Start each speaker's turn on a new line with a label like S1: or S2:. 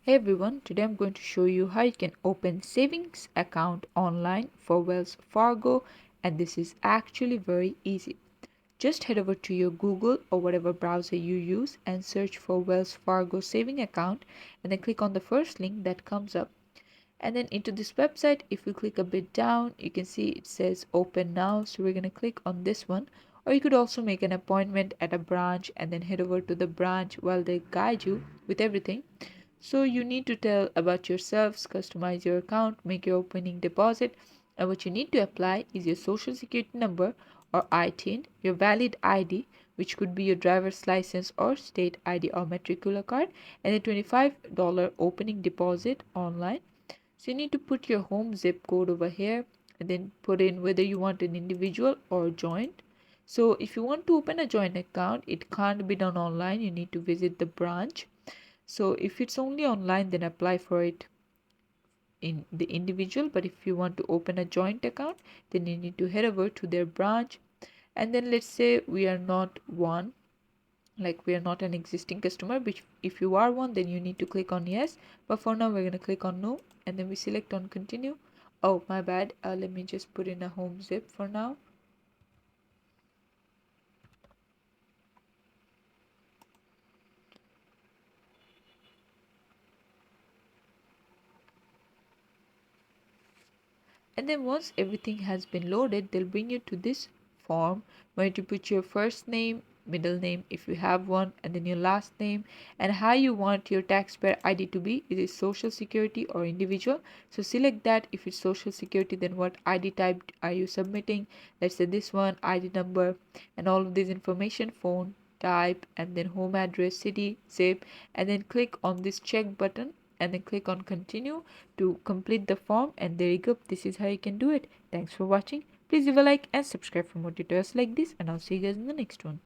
S1: Hey everyone, today I'm going to show you how you can open savings account online for Wells Fargo, and this is actually very easy. Just head over to your Google or whatever browser you use and search for Wells Fargo saving account and then click on the first link that comes up. And then into this website, if you click a bit down, you can see it says open now. So we're going to click on this one. Or you could also make an appointment at a branch and then head over to the branch while they guide you with everything. So you need to tell about yourselves, customize your account, make your opening deposit, and what you need to apply is your social security number or ITIN, your valid ID, which could be your driver's license or state ID or matricular card, and a $25 opening deposit online. So you need to put your home zip code over here and then put in whether you want an individual or joint. So if you want to open a joint account, it can't be done online. You need to visit the branch. So if it's only online, then apply for it in the individual. But if you want to open a joint account, then you need to head over to their branch. And then let's say we are not one, like we are not an existing customer, which if you are one, then you need to click on yes. But for now, we're going to click on no, and then we select on continue. Oh, my bad. Let me just put in a home zip for now. And then once everything has been loaded, they'll bring you to this form where you put your first name, middle name if you have one, and then your last name, and how you want your taxpayer ID to be. Is it social security or individual? So select that. If it's social security, then what ID type are you submitting? Let's say this one, ID number, and all of this information, phone type, and then home address, city, zip, and then click on this check button and then click on continue to complete the form. And there you go, this is how you can do it. Thanks for watching. Please leave a like and subscribe for more tutorials like this, and I'll see you guys in the next one.